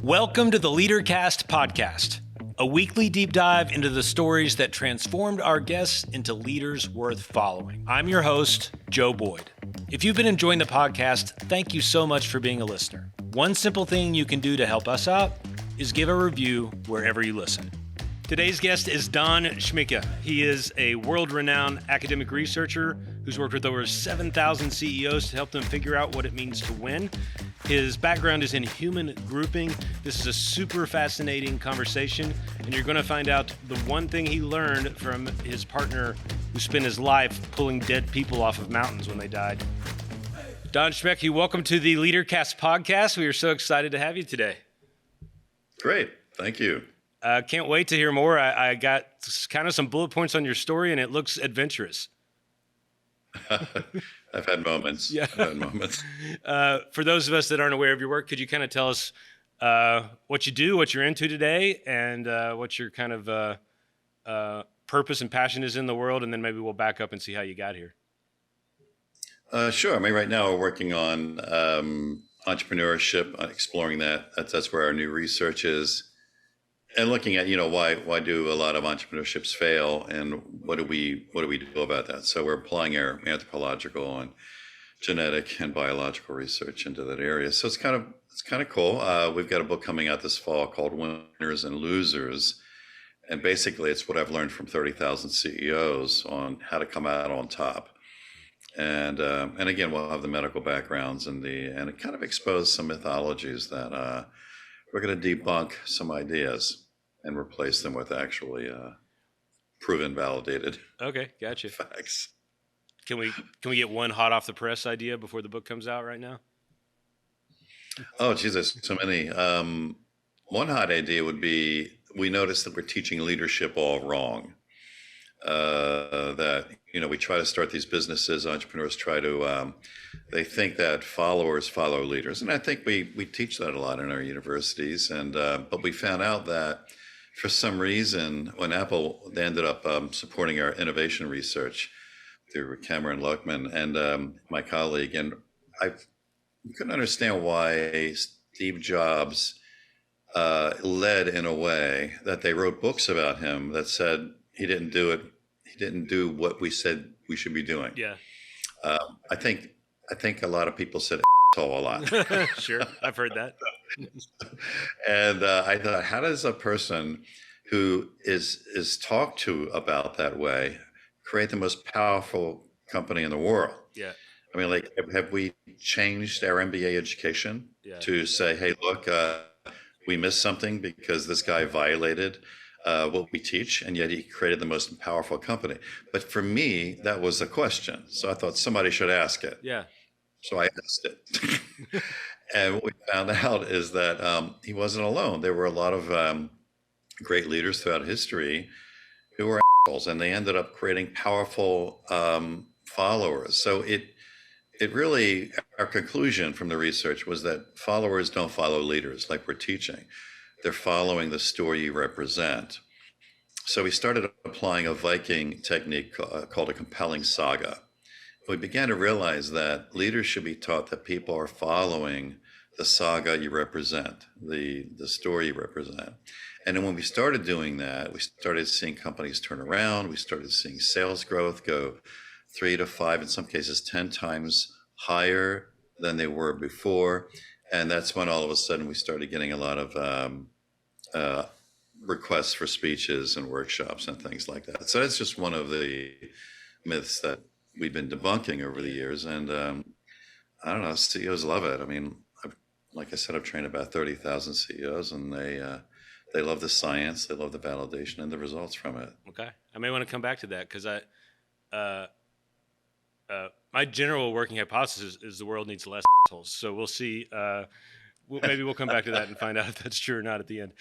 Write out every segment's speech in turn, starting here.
Welcome to the LeaderCast podcast, a weekly deep dive into the stories that transformed our guests into leaders worth following. I'm your host, Joe Boyd. If you've been enjoying the podcast, thank you so much for being a listener. One simple thing you can do to help us out is give a review wherever you listen. Today's guest is Don Schmincke. He is a world-renowned academic researcher who's worked with over 7,000 CEOs to help them figure out what it means to win. His background is in human grouping. This is a super fascinating conversation, and you're going to find out the one thing he learned from his partner who spent his life pulling dead people off of mountains when they died. Don Schmincke, welcome to the LeaderCast podcast. We are so excited to have you today. Great. Thank you. Can't wait to hear more. I got kind of some bullet points on your story, and it looks adventurous. I've had moments. Yeah. I've had moments. For those of us that aren't aware of your work, could you kind of tell us what you do, what you're into today, and what your kind of purpose and passion is in the world, and then maybe we'll back up and see how you got here. Sure. I mean, right now we're working on entrepreneurship, exploring that. That's where our new research is. And looking at, why do a lot of entrepreneurships fail, and what do we do about that? So we're applying our anthropological and genetic and biological research into that area. So it's kind of cool. We've got a book coming out this fall called Winners and Losers, and basically it's what I've learned from 30,000 CEOs on how to come out on top. And again, we'll have the medical backgrounds and it kind of expose some mythologies that we're going to debunk some ideas and replace them with actually proven, validated gotcha. facts. Can we get one hot off the press idea before the book comes out right now? Oh, geez, there's so many. One hot idea would be, we noticed that we're teaching leadership all wrong. That, we try to start these businesses, entrepreneurs try to, they think that followers follow leaders. And I think we teach that a lot in our universities. But we found out that for some reason, when Apple, they ended up supporting our innovation research through Cameron Luckman and my colleague. And I couldn't understand why Steve Jobs led in a way that they wrote books about him that said he didn't do it. He didn't do what we said we should be doing. Yeah. I think a lot of people said asshole a lot. Sure, I've heard that. And I thought, how does a person who is talked to about that way create the most powerful company in the world? Yeah. I mean, have we changed our MBA education to say, hey, look, we missed something because this guy violated what we teach, and yet he created the most powerful company? But for me, that was the question. So I thought somebody should ask it. Yeah. So I asked it. And what we found out is that he wasn't alone. There were a lot of great leaders throughout history who were assholes, and they ended up creating powerful followers. So it really, our conclusion from the research was that followers don't follow leaders like we're teaching. They're following the story you represent. So we started applying a Viking technique called a compelling saga. We began to realize that leaders should be taught that people are following the saga you represent, the story you represent. And then when we started doing that, we started seeing companies turn around. We started seeing sales growth go 3 to 5, in some cases 10 times higher than they were before. And that's when all of a sudden we started getting a lot of requests for speeches and workshops and things like that. So that's just one of the myths that we've been debunking over the years. And I don't know, CEOs love it. I mean, like I said, I've trained about 30,000 CEOs, and they love the science, they love the validation and the results from it. Okay. I may want to come back to that because my general working hypothesis is the world needs less assholes. So we'll see. Maybe we'll come back to that and find out if that's true or not at the end.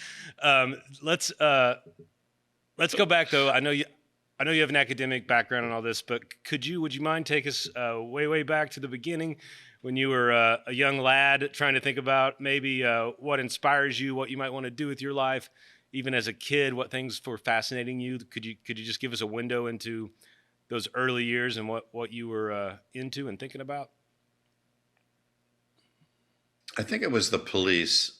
Let's go back though. I know you have an academic background and all this, but would you mind take us way back to the beginning when you were a young lad trying to think about maybe what inspires you, what you might want to do with your life, even as a kid, what things were fascinating you? Could you just give us a window into those early years and what you were into and thinking about? I think it was the police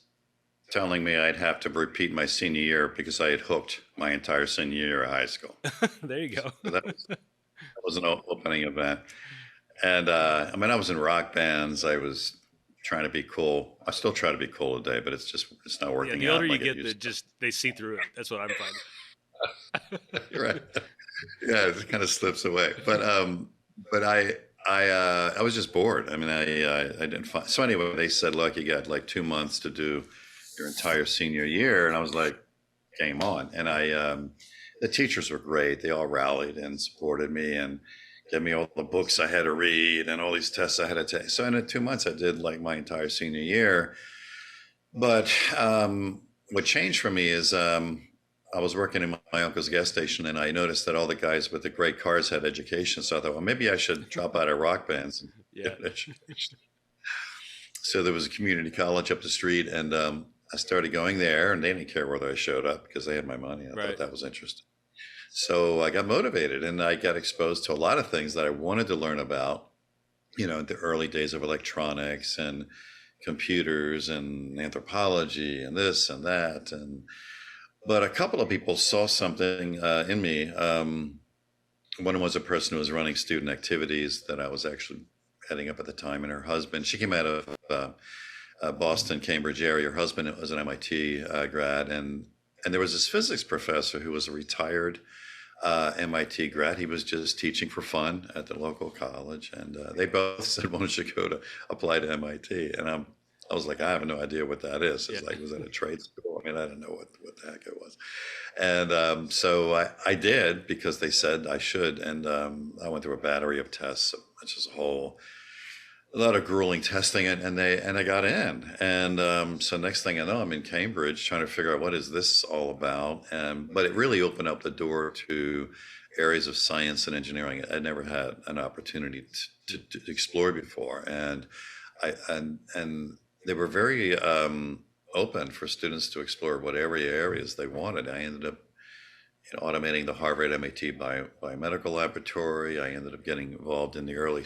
telling me I'd have to repeat my senior year because I had hooked my entire senior year of high school. There you go. So that was an opening event. And I mean, I was in rock bands. I was trying to be cool. I still try to be cool today, but it's not working The out older you like it get, used to. they see through it. That's what I'm finding. You're right. Yeah, it kind of slips away. But I was just bored. I mean, I didn't find. So anyway, they said, look, you got like 2 months to do your entire senior year, and I was like, game on. And the teachers were great. They all rallied and supported me and gave me all the books I had to read and all these tests I had to take. So in 2 months, I did like my entire senior year. But what changed for me is I was working in my uncle's gas station, and I noticed that all the guys with the great cars had education. So I thought, well, maybe I should drop out of rock bands and get an education. So there was a community college up the street, and I started going there, and they didn't care whether I showed up because they had my money. I thought that was interesting. So I got motivated, and I got exposed to a lot of things that I wanted to learn about, the early days of electronics and computers and anthropology and this and that. But a couple of people saw something in me. One was a person who was running student activities that I was actually heading up at the time, and her husband, she came out of Boston, Cambridge area. Her husband was an MIT grad, and there was this physics professor who was a retired MIT grad. He was just teaching for fun at the local college, and they both said, "Why don't you go to apply to MIT?" And I was like, I have no idea what that is. It's like, was that a trade school? I mean, I didn't know what the heck it was. And so I did because they said I should, and I went through a battery of tests, which is a lot of grueling testing, and I got in. And so next thing I know, I'm in Cambridge trying to figure out what is this all about. But it really opened up the door to areas of science and engineering I never had an opportunity to explore before. And they were very open for students to explore whatever areas they wanted. I ended up automating the Harvard MIT biomedical laboratory. I ended up getting involved in the early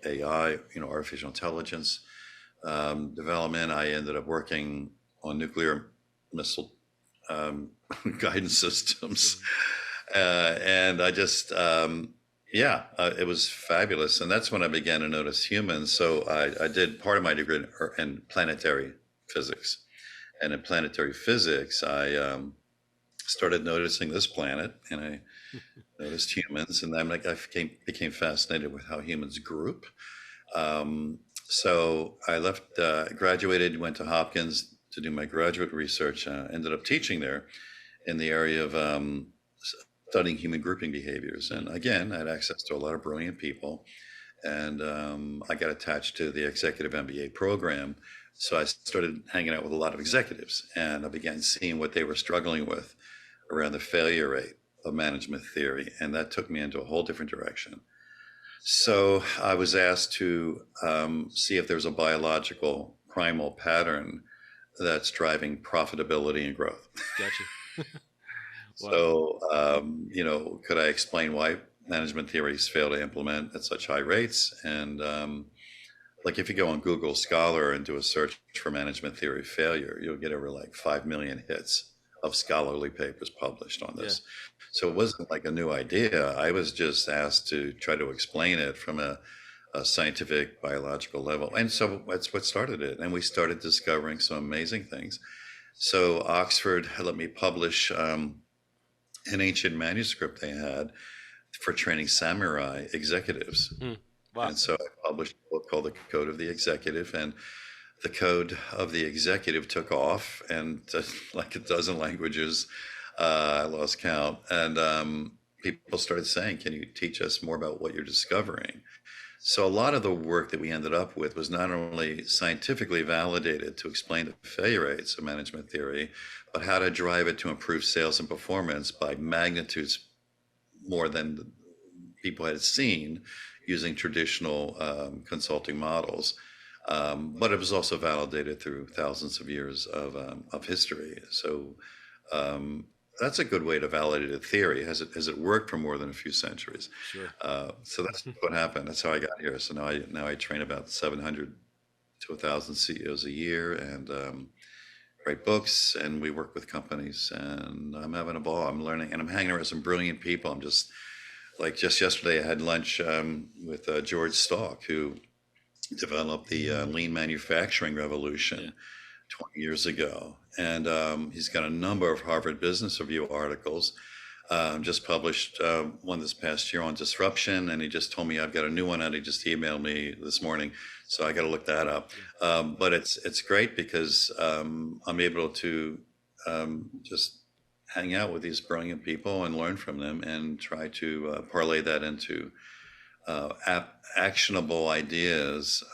AI, artificial intelligence development. I ended up working on nuclear missile guidance systems. And I just, it was fabulous. And that's when I began to notice humans. So I did part of my degree in planetary physics. And in planetary physics, I started noticing this planet, and I noticed humans, and then I became fascinated with how humans group. So I left, graduated, went to Hopkins to do my graduate research, ended up teaching there in the area of studying human grouping behaviors. And again, I had access to a lot of brilliant people, and I got attached to the executive MBA program. So I started hanging out with a lot of executives, and I began seeing what they were struggling with around the failure rate of management theory. And that took me into a whole different direction. So I was asked to see if there's a biological primal pattern that's driving profitability and growth. Gotcha. Wow. So, could I explain why management theories fail to implement at such high rates? And like if you go on Google Scholar and do a search for management theory failure, you'll get over like 5 million hits of scholarly papers published on this. Yeah. So it wasn't like a new idea. I was just asked to try to explain it from a scientific, biological level. And so that's what started it. And we started discovering some amazing things. So Oxford let me publish an ancient manuscript they had for training samurai executives. Wow. And so I published a book called The Code of the Executive, and the Code of the Executive took off, and like a dozen languages, I lost count. And people started saying, can you teach us more about what you're discovering? So a lot of the work that we ended up with was not only scientifically validated to explain the failure rates of management theory, but how to drive it to improve sales and performance by magnitudes more than people had seen using traditional consulting models. But it was also validated through thousands of years of history. So that's a good way to validate a theory. Has it worked for more than a few centuries? Sure. So that's what happened. That's how I got here. So now I train about 700 to 1,000 CEOs a year, and write books, and we work with companies, and I'm having a ball. I'm learning, and I'm hanging around some brilliant people. I'm just yesterday, I had lunch with George Stalk, who developed the lean manufacturing revolution 20 years ago. And he's got a number of Harvard Business Review articles. Just published one this past year on disruption, and he just told me I've got a new one out. He just emailed me this morning, so I got to look that up. But it's great because I'm able to just hang out with these brilliant people and learn from them, and try to parlay that into actionable ideas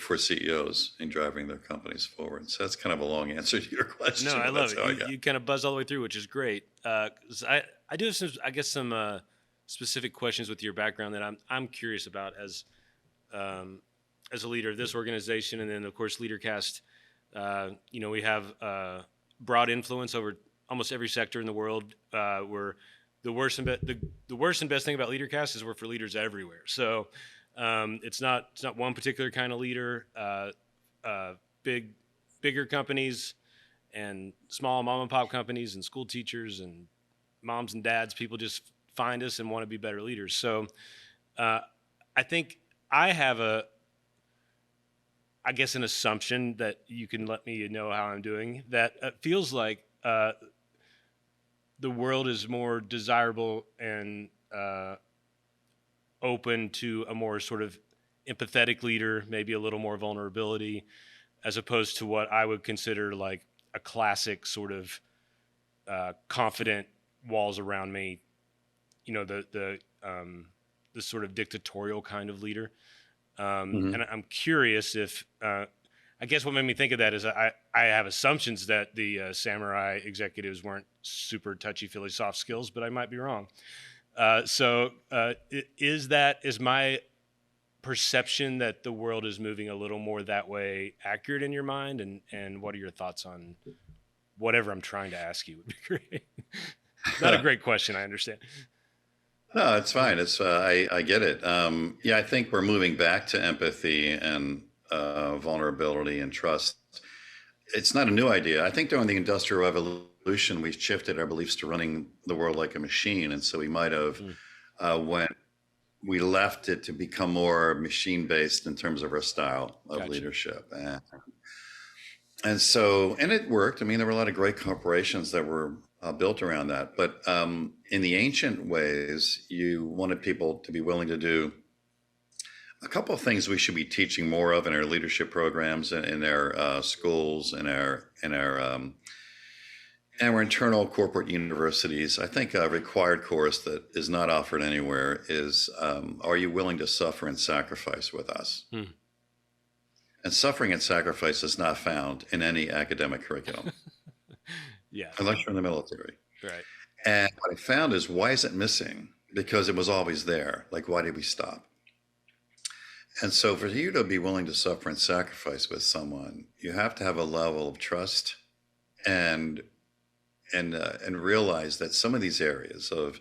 for CEOs in driving their companies forward. So that's kind of a long answer to your question. No, I love it. You kind of buzz all the way through, which is great. 'Cause I do have some specific questions with your background that I'm curious about as a leader of this organization, and then of course LeaderCast. We have broad influence over almost every sector in the world. We're the worst and best thing about LeaderCast is we're for leaders everywhere. So it's not one particular kind of leader. Bigger companies and small mom and pop companies and school teachers and moms and dads, people just find us and want to be better leaders. So I think I have an assumption that you can let me know how I'm doing, that it feels like the world is more desirable and open to a more sort of empathetic leader, maybe a little more vulnerability, as opposed to what I would consider like a classic sort of confident walls around me, the sort of dictatorial kind of leader. And I'm curious if, I guess what made me think of that is I have assumptions that the samurai executives weren't super touchy-feely soft skills, but I might be wrong. Is my perception that the world is moving a little more that way accurate in your mind? And what are your thoughts on whatever I'm trying to ask you would be great. Not a great question, I understand. No, it's fine. I get it. I think we're moving back to empathy and vulnerability and trust. It's not a new idea. I think during the Industrial Revolution, we shifted our beliefs to running the world like a machine. And so we might have, when we left it to become more machine-based in terms of our style of leadership. And it worked. I mean, there were a lot of great corporations that were built around that. But in the ancient ways, you wanted people to be willing to do a couple of things we should be teaching more of in our leadership programs and in our schools and our internal corporate universities. I think a required course that is not offered anywhere is, are you willing to suffer and sacrifice with us? And suffering and sacrifice is not found in any academic curriculum. Unless you're in the military. Right. And what I found is, why is it missing? Because it was always there. Like, why did we stop? And so for you to be willing to suffer and sacrifice with someone, you have to have a level of trust and realize that some of these areas of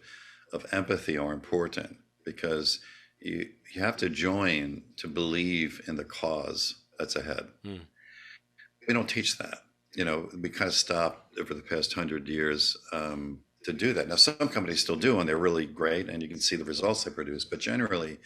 empathy are important, because you have to join to believe in the cause that's ahead. We don't teach that. We kind of stopped over the past 100 years to do that. Now, some companies still do, and they're really great, and you can see the results they produce. But generally,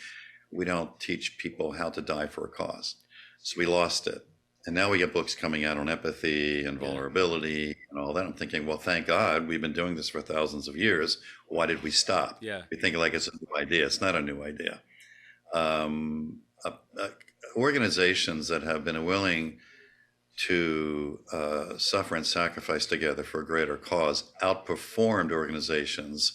we don't teach people how to die for a cause. So we lost it. And now we get books coming out on empathy and vulnerability and all that. I'm thinking, well, thank God we've been doing this for thousands of years. Why did we stop? We think like it's a new idea. It's not a new idea. Organizations that have been willing to suffer and sacrifice together for a greater cause outperformed organizations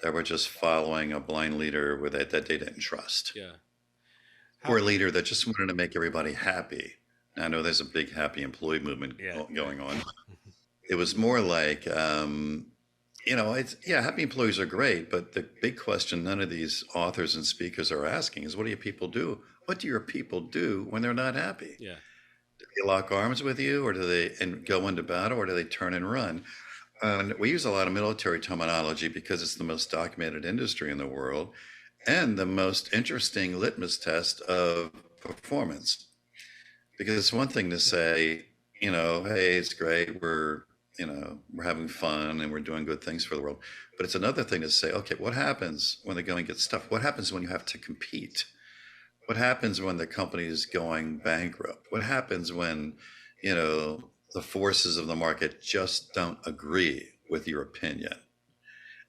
that were just following a blind leader that they didn't trust. Or a leader that just wanted to make everybody happy. I know there's a big happy employee movement going on. It was more like, happy employees are great, but the big question none of these authors and speakers are asking is, what do your people do? What do your people do when they're not happy? Do they lock arms with you, or do they go into battle, or do they turn and run? And we use a lot of military terminology because it's the most documented industry in the world and the most interesting litmus test of performance. Because it's one thing to say, hey, it's great. We're having fun and we're doing good things for the world. But it's another thing to say, okay, what happens when the going gets tough? What happens when you have to compete? What happens when the company is going bankrupt? What happens when, the forces of the market just don't agree with your opinion?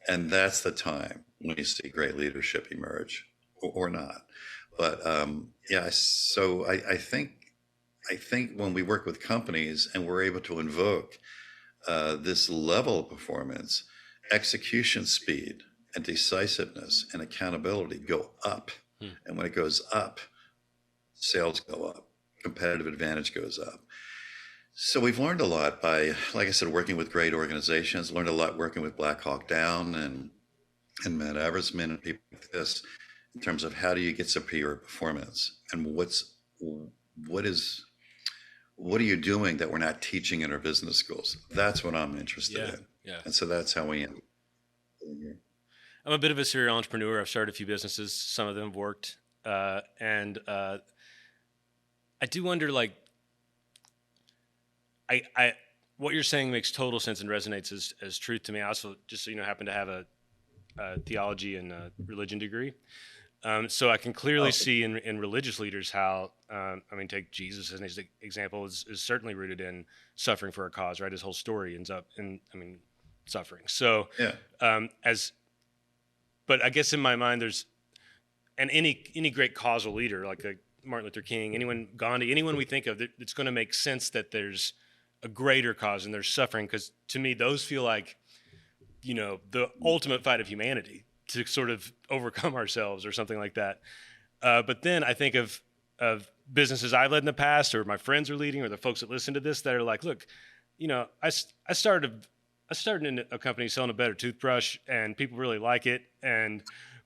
And that's the time when you see great leadership emerge, or not. But yeah, so I think when we work with companies and we're able to invoke this level of performance, execution speed and decisiveness and accountability go up. And when it goes up, sales go up, competitive advantage goes up. So we've learned a lot by, like I said, working with great organizations, learned a lot working with Black Hawk Down and Matt Eversman and people like this, in terms of how do you get superior performance, and what are you doing that we're not teaching in our business schools? That's what I'm interested in. Yeah. And so that's how we end. I'm a bit of a serial entrepreneur. I've started a few businesses. Some of them have worked. And I do wonder, like, what you're saying makes total sense and resonates as truth to me. I also, just so you know, happen to have a theology and religion degree. So I can clearly see in religious leaders how, take Jesus as an example, is certainly rooted in suffering for a cause, right? His whole story ends up in, suffering. So, Yeah. But I guess in my mind, and any great causal leader, like a Martin Luther King, Gandhi, anyone we think of, it's going to make sense that there's a greater cause and there's suffering, because to me, those feel like, the ultimate fight of humanity to sort of overcome ourselves or something like that. But then I think of businesses I've led in the past, or my friends are leading, or the folks that listen to this that are like, look, I started in a company selling a better toothbrush, and people really like it.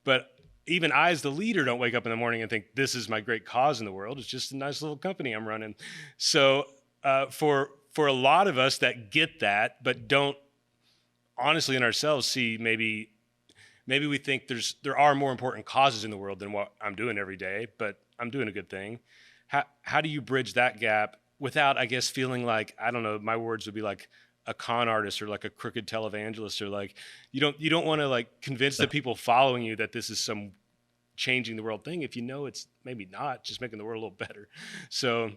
But even I, as the leader, don't wake up in the morning and think this is my great cause in the world. It's just a nice little company I'm running. So for a lot of us that get that, but don't honestly in ourselves see maybe we think there are more important causes in the world than what I'm doing every day, but I'm doing a good thing. How do you bridge that gap without, I guess, feeling like, I don't know, my words would be like a con artist or like a crooked televangelist, or like you don't want to like convince the people following you that this is some changing the world thing if it's maybe not, just making the world a little better. So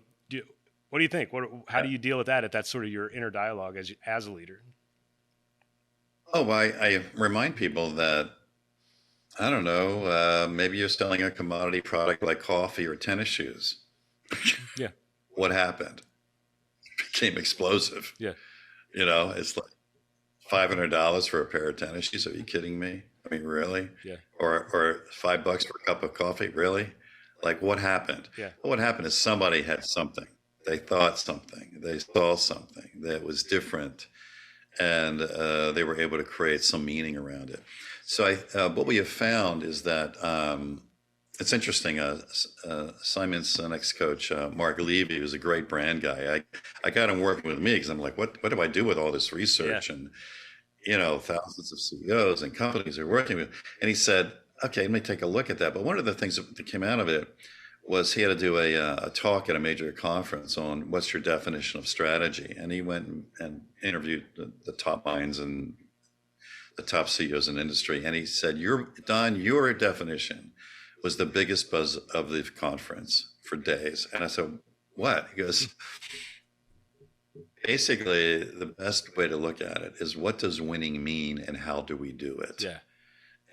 what do you think? How do you deal with that if that's sort of your inner dialogue as a leader? Oh, I remind people that, I don't know, maybe you're selling a commodity product like coffee or tennis shoes. Yeah. What happened? It became explosive. Yeah. It's like $500 for a pair of tennis shoes. Are you kidding me? Really? Yeah. Or $5 for a cup of coffee? Really? Like, what happened? Yeah. Well, what happened is somebody had something. They thought something. They saw something that was different, and they were able to create some meaning around it. So what we have found is that it's interesting. Simon Sinek's coach, Mark Levy, who's a great brand guy. I got him working with me because I'm like, what do I do with all this research? Yeah. And, thousands of CEOs and companies are working with. And he said, okay, let me take a look at that. But one of the things that came out of it was he had to do a talk at a major conference on what's your definition of strategy. And he went and interviewed the top minds and the top CEOs in industry. And he said, Don, your definition was the biggest buzz of the conference for days. And I said, what? He goes, basically, the best way to look at it is, what does winning mean and how do we do it? Yeah.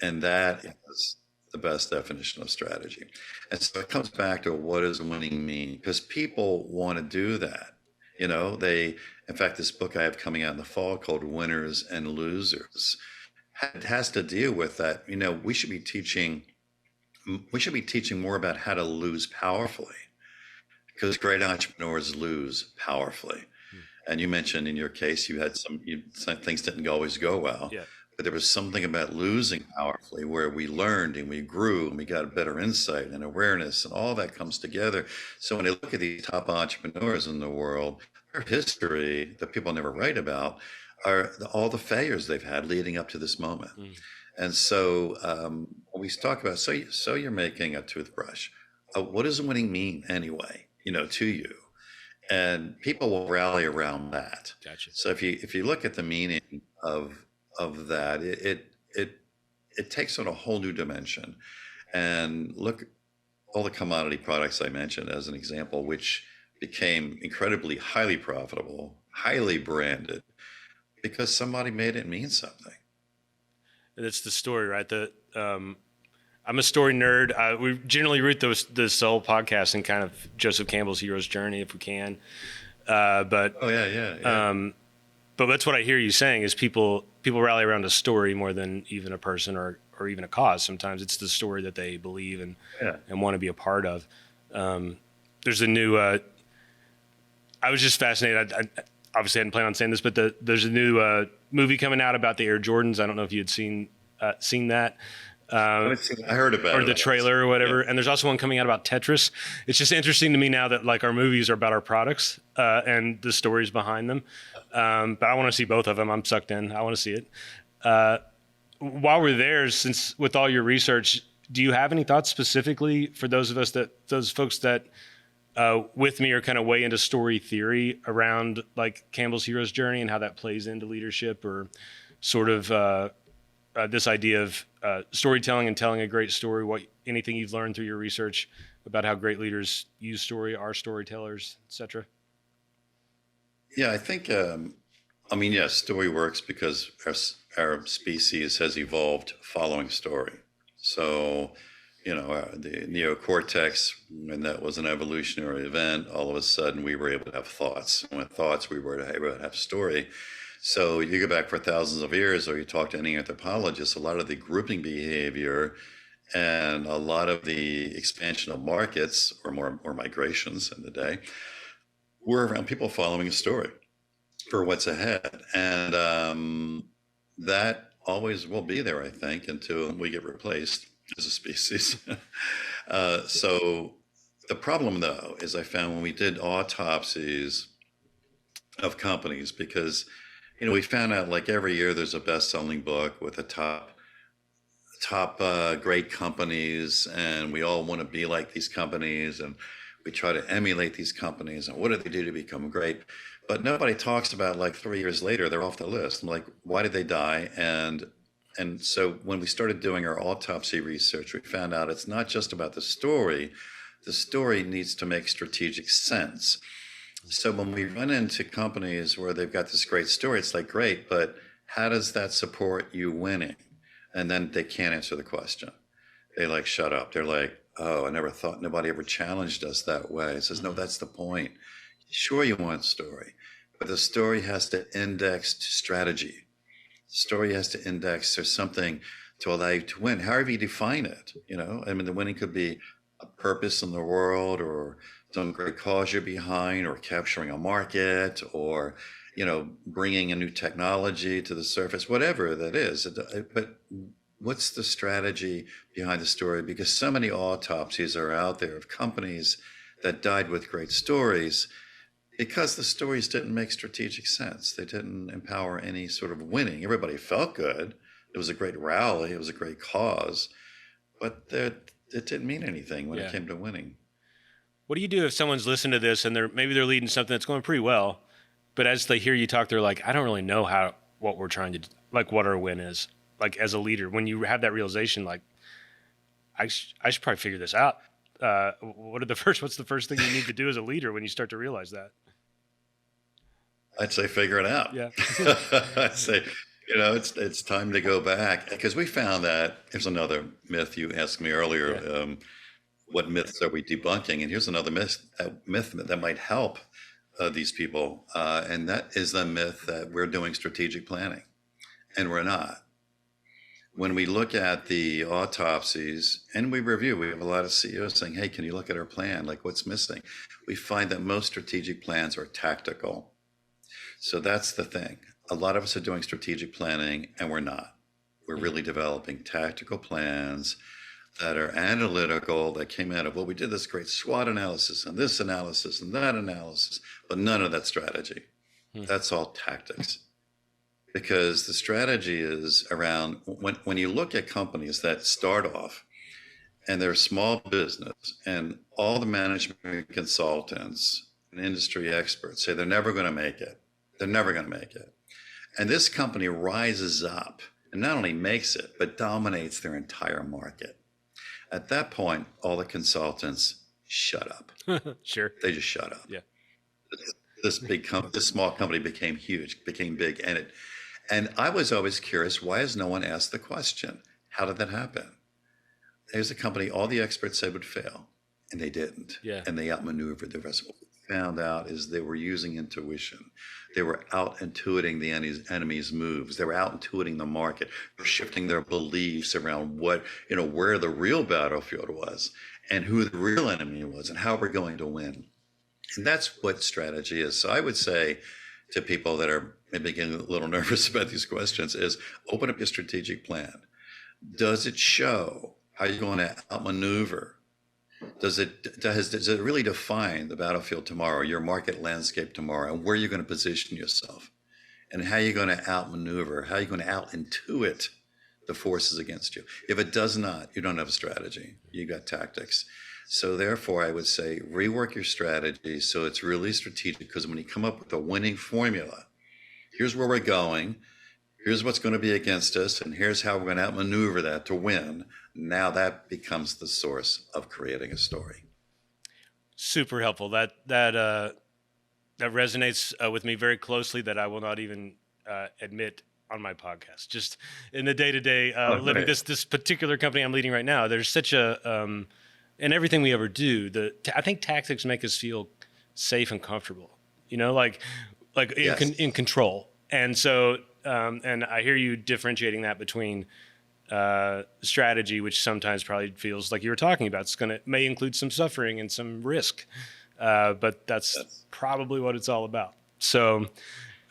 And that is the best definition of strategy. And so it comes back to, what does winning mean? Because people want to do that. In fact, this book I have coming out in the fall called Winners and Losers, it has to deal with that. We should be teaching more about how to lose powerfully, because great entrepreneurs lose powerfully. And you mentioned in your case, you had some things didn't always go well. Yeah. But there was something about losing powerfully where we learned and we grew and we got a better insight and awareness, and all that comes together. So when I look at these top entrepreneurs in the world, their history that people never write about are all the failures they've had leading up to this moment. And so when we talk about, so you're making a toothbrush, what does winning mean anyway, to you? and people will rally around that. Gotcha. So if you look at the meaning of that, it takes on a whole new dimension. And look, all the commodity products I mentioned as an example, which became incredibly highly profitable, highly branded, because somebody made it mean something. That's the story, right? I'm a story nerd. We generally root this whole podcast in kind of Joseph Campbell's hero's journey, if we can. But Oh yeah. but that's what I hear you saying is people rally around a story more than even a person or even a cause. Sometimes it's the story that they believe and want to be a part of. There's a new. I was just fascinated. I obviously hadn't planned on saying this, but there's a new movie coming out about the Air Jordans. I don't know if you had seen that. I heard about it. Or the trailer or whatever. Yeah. And there's also one coming out about Tetris. It's just interesting to me now that like our movies are about our products and the stories behind them. But I want to see both of them. I'm sucked in. I want to see it. While we're there, since with all your research, do you have any thoughts specifically for those folks that with me are kind of way into story theory around like Campbell's hero's journey and how that plays into leadership or sort of this idea of storytelling and telling a great story, anything you've learned through your research about how great leaders use story, are storytellers, et cetera? Yeah, I think, yes, story works because our species has evolved following story. So, the neocortex, when that was an evolutionary event, all of a sudden we were able to have thoughts. And with thoughts, we were able to have story. So you go back for thousands of years, or you talk to any anthropologist, a lot of the grouping behavior and a lot of the expansion of markets or migrations in the day were around people following a story for what's ahead. And that always will be there, I think, until we get replaced as a species. So the problem, though, is I found when we did autopsies of companies, because we found out like every year there's a best-selling book with the top great companies, and we all want to be like these companies, and we try to emulate these companies, and what do they do to become great? But nobody talks about like 3 years later, they're off the list. I'm like, why did they die? And so when we started doing our autopsy research, we found out it's not just about the story. The story needs to make strategic sense. So when we run into companies where they've got this great story, it's like, great, but how does that support you winning? And then they can't answer the question. They like shut up. They're like, oh, I never thought, nobody ever challenged us that way. It says, no, that's the point. Sure, you want story, but the story has to index to strategy. The story has to index to something to allow you to win, however you define it. The winning could be a purpose in the world, or some great cause you're behind, or capturing a market, or bringing a new technology to the surface, whatever that is. But what's the strategy behind the story? Because so many autopsies are out there of companies that died with great stories because the stories didn't make strategic sense. They didn't empower any sort of winning. Everybody felt good. It was a great rally. It was a great cause, but it didn't mean anything when it came to winning. What do you do if someone's listening to this and maybe they're leading something that's going pretty well, but as they hear you talk, they're like, I don't really know what we're trying to do, like what our win is. Like as a leader, when you have that realization, like I should probably figure this out. What's the first thing you need to do as a leader when you start to realize that? I'd say figure it out. Yeah. I'd say, it's time to go back, because we found that here's another myth you asked me earlier. Yeah. What myths are we debunking? And here's another myth that might help these people. And that is the myth that we're doing strategic planning, and we're not. When we look at the autopsies and we review, we have a lot of CEOs saying, hey, can you look at our plan? Like, what's missing? We find that most strategic plans are tactical. So that's the thing. A lot of us are doing strategic planning, and we're not. We're really developing tactical plans that are analytical, that came out of, well, we did this great SWOT analysis and this analysis and that analysis, but none of that strategy. That's all tactics. Because the strategy is around, when you look at companies that start off and they're small business, and all the management consultants and industry experts say they're never going to make it. They're never going to make it. And this company rises up and not only makes it, but dominates their entire market. At that point, all the consultants shut up. Sure. They just shut up. Yeah. This small company became huge, became big. And I was always curious, why has no one asked the question? How did that happen? There's a company all the experts said would fail, and they didn't. Yeah. And they outmaneuvered the rest. What we found out is they were using intuition. They were out intuiting the enemy's moves. They were out intuiting the market. They're shifting their beliefs around where the real battlefield was and who the real enemy was and how we're going to win. And that's what strategy is. So I would say to people that are maybe getting a little nervous about these questions is open up your strategic plan. Does it show how you're going to outmaneuver? Does it really define the battlefield tomorrow, your market landscape tomorrow, and where you're going to position yourself, and how you're going to outmaneuver, how you're going to out-intuit the forces against you? If it does not, you don't have a strategy. You got tactics. So therefore, I would say rework your strategy so it's really strategic, because when you come up with a winning formula, here's where we're going, here's what's going to be against us, and here's how we're going to outmaneuver that to win. Now that becomes the source of creating a story. Super helpful. That resonates with me very closely, that I will not even admit on my podcast. Just in the day-to-day living, this particular company I'm leading right now, there's such a in everything we ever do, I think tactics make us feel safe and comfortable. Yes. in control. And so, and I hear you differentiating that between strategy, which sometimes probably feels like you were talking about. May include some suffering and some risk, but that's probably what it's all about. So,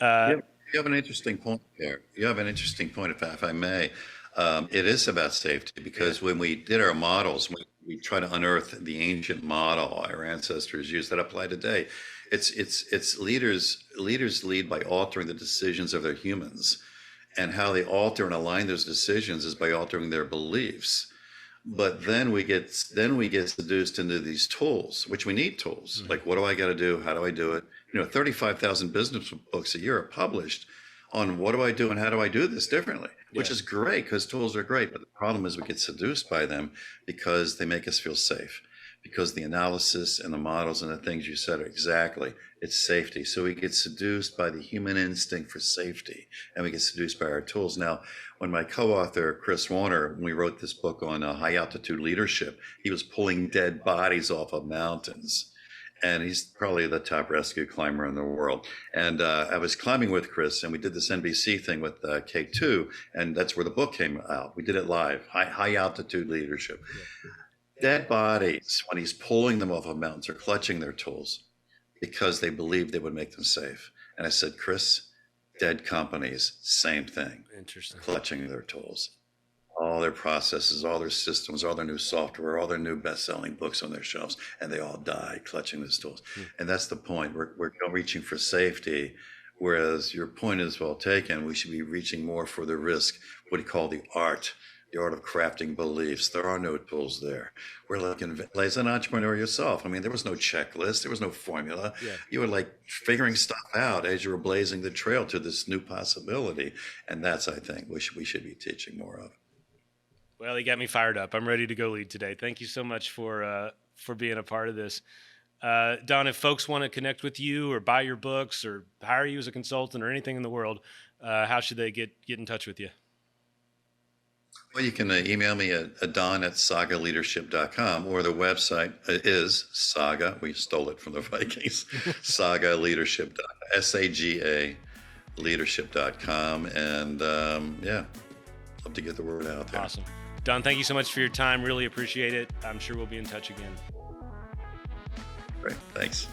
you have an interesting point there. You have an interesting point, if I may. It is about safety, because when we did our models, we try to unearth the ancient model our ancestors used that apply today. It's leaders lead by altering the decisions of their humans, and how they alter and align those decisions is by altering their beliefs. But then we get seduced into these tools, which we need tools. Like, what do I got to do? How do I do it? 35,000 business books a year are published on what do I do and how do I do this differently, which is great, because tools are great. But the problem is we get seduced by them because they make us feel safe, because the analysis and the models and the things you said are exactly, it's safety. So we get seduced by the human instinct for safety, and we get seduced by our tools. Now, when my co-author, Chris Warner, when we wrote this book on high altitude leadership, he was pulling dead bodies off of mountains. And he's probably the top rescue climber in the world. And I was climbing with Chris, and we did this NBC thing with K2, and that's where the book came out. We did it live, high altitude leadership. Dead bodies, when he's pulling them off of mountains, are clutching their tools because they believed they would make them safe. And I said, Chris, dead companies, same thing. Interesting. Clutching their tools. All their processes, all their systems, all their new software, all their new best-selling books on their shelves, and they all die clutching those tools. And that's the point. We're reaching for safety, whereas your point is well taken. We should be reaching more for the risk, what do you call the art of crafting beliefs. There are no tools there. We're like, as an entrepreneur yourself, there was no checklist, there was no formula. Yeah. You were like figuring stuff out as you were blazing the trail to this new possibility. And that's, I think, we should be teaching more of. Well, you got me fired up. I'm ready to go lead today. Thank you so much for being a part of this. Don, if folks want to connect with you or buy your books or hire you as a consultant or anything in the world, how should they get in touch with you? Well, you can email me at don@sagaleadership.com, or the website is SAGA. We stole it from the Vikings. SAGA Leadership, SAGA Leadership.com. And love to get the word out there. Awesome. Don, thank you so much for your time. Really appreciate it. I'm sure we'll be in touch again. Great. Thanks.